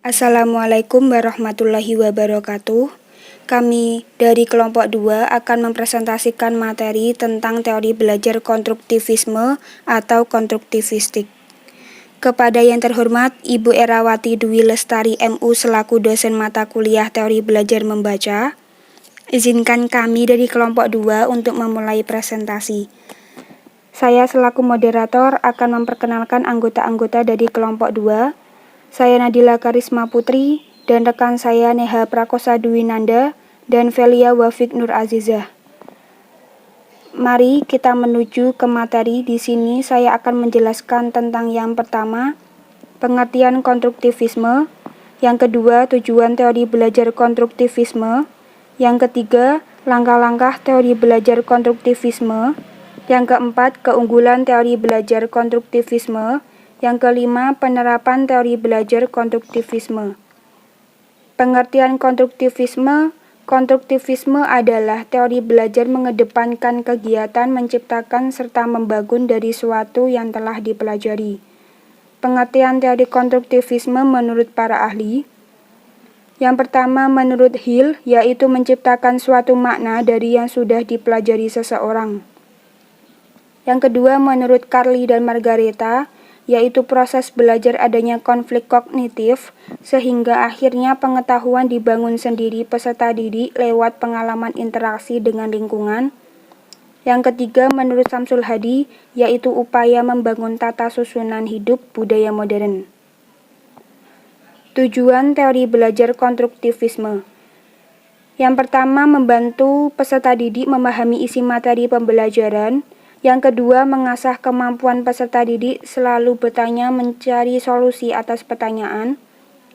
Assalamualaikum warahmatullahi wabarakatuh. Kami dari kelompok 2 akan mempresentasikan materi tentang teori belajar konstruktivisme atau konstruktivistik. Kepada yang terhormat Ibu Erawati Dwi Lestari MU selaku dosen mata kuliah teori belajar membaca, izinkan kami dari kelompok 2 untuk memulai presentasi. Saya selaku moderator akan memperkenalkan anggota-anggota dari kelompok 2. Saya Nadila Karisma Putri dan rekan saya Neha Prakosa Dwinanda dan Velia Wafik Nur Azizah. Mari kita menuju ke materi. Di sini saya akan menjelaskan tentang yang pertama, pengertian konstruktivisme, yang kedua, tujuan teori belajar konstruktivisme, yang ketiga, langkah-langkah teori belajar konstruktivisme, yang keempat, keunggulan teori belajar konstruktivisme, yang kelima, penerapan teori belajar konstruktivisme. Pengertian konstruktivisme. Konstruktivisme adalah teori belajar mengedepankan kegiatan menciptakan serta membangun dari suatu yang telah dipelajari. Pengertian teori konstruktivisme menurut para ahli. Yang pertama, menurut Hill, yaitu menciptakan suatu makna dari yang sudah dipelajari seseorang. Yang kedua, menurut Carly dan Margareta, yaitu proses belajar adanya konflik kognitif, sehingga akhirnya pengetahuan dibangun sendiri peserta didik lewat pengalaman interaksi dengan lingkungan. Yang ketiga, menurut Samsul Hadi, yaitu upaya membangun tata susunan hidup budaya modern. Tujuan teori belajar konstruktivisme. Yang pertama, membantu peserta didik memahami isi materi pembelajaran. Yang kedua, mengasah kemampuan peserta didik selalu bertanya mencari solusi atas pertanyaan.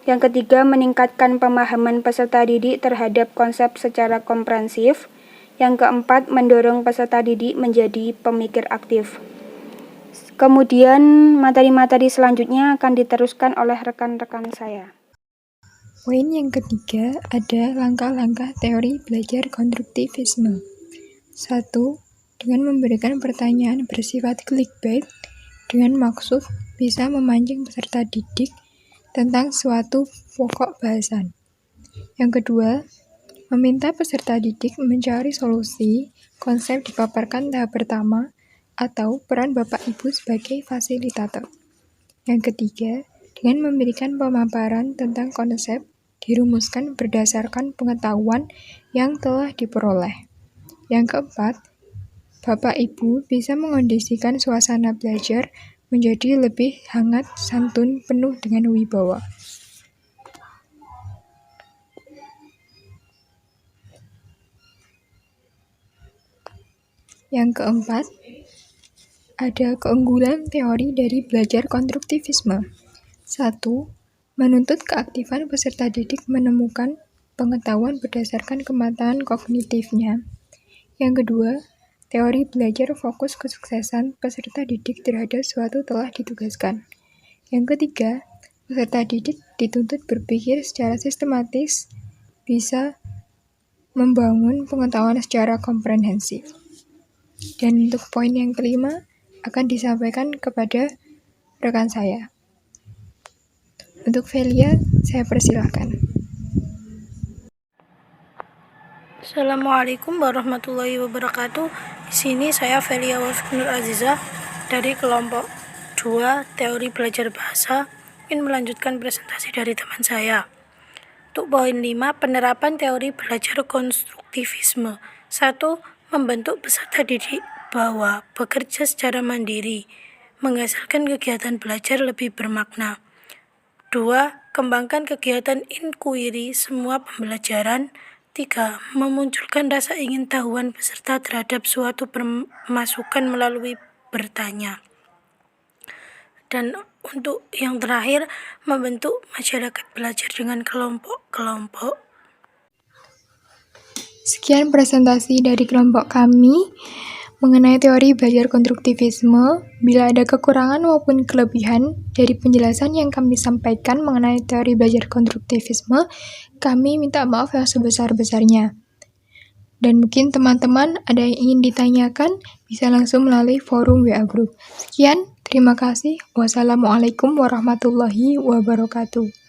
Yang ketiga, meningkatkan pemahaman peserta didik terhadap konsep secara komprehensif. Yang keempat, mendorong peserta didik menjadi pemikir aktif. Kemudian, materi-materi selanjutnya akan diteruskan oleh rekan-rekan saya. Poin yang ketiga ada langkah-langkah teori belajar konstruktivisme. 1. Dengan memberikan pertanyaan bersifat clickbait dengan maksud bisa memancing peserta didik tentang suatu pokok bahasan. Yang kedua, meminta peserta didik mencari solusi konsep dipaparkan tahap pertama atau peran Bapak Ibu sebagai fasilitator. Yang ketiga, dengan memberikan pemaparan tentang konsep dirumuskan berdasarkan pengetahuan yang telah diperoleh. Yang keempat, Bapak Ibu bisa mengondisikan suasana belajar menjadi lebih hangat, santun, penuh dengan wibawa. Yang keempat, ada keunggulan teori dari belajar konstruktivisme. 1. Menuntut keaktifan peserta didik menemukan pengetahuan berdasarkan kematangan kognitifnya. Yang kedua, teori belajar fokus kesuksesan peserta didik terhadap suatu telah ditugaskan. Yang ketiga, peserta didik dituntut berpikir secara sistematis, bisa membangun pengetahuan secara komprehensif. Dan untuk poin yang kelima akan disampaikan kepada rekan saya. Untuk Velia, saya persilahkan. Assalamualaikum warahmatullahi wabarakatuh. Di sini saya Velia Wafik Nur Azizah dari kelompok 2 teori belajar bahasa ingin melanjutkan presentasi dari teman saya. Untuk poin 5, penerapan teori belajar konstruktivisme. 1. Membentuk peserta didik bahwa bekerja secara mandiri, menghasilkan kegiatan belajar lebih bermakna. 2. Kembangkan kegiatan inquiry semua pembelajaran. 3. Memunculkan rasa ingin tahuan peserta terhadap suatu masukan melalui bertanya. Dan untuk yang terakhir, membentuk masyarakat belajar dengan kelompok-kelompok. Sekian presentasi dari kelompok kami mengenai teori belajar konstruktivisme. Bila ada kekurangan maupun kelebihan dari penjelasan yang kami sampaikan mengenai teori belajar konstruktivisme, kami minta maaf yang sebesar-besarnya. Dan mungkin teman-teman ada yang ingin ditanyakan, bisa langsung melalui forum WA Group. Sekian, terima kasih. Wassalamualaikum warahmatullahi wabarakatuh.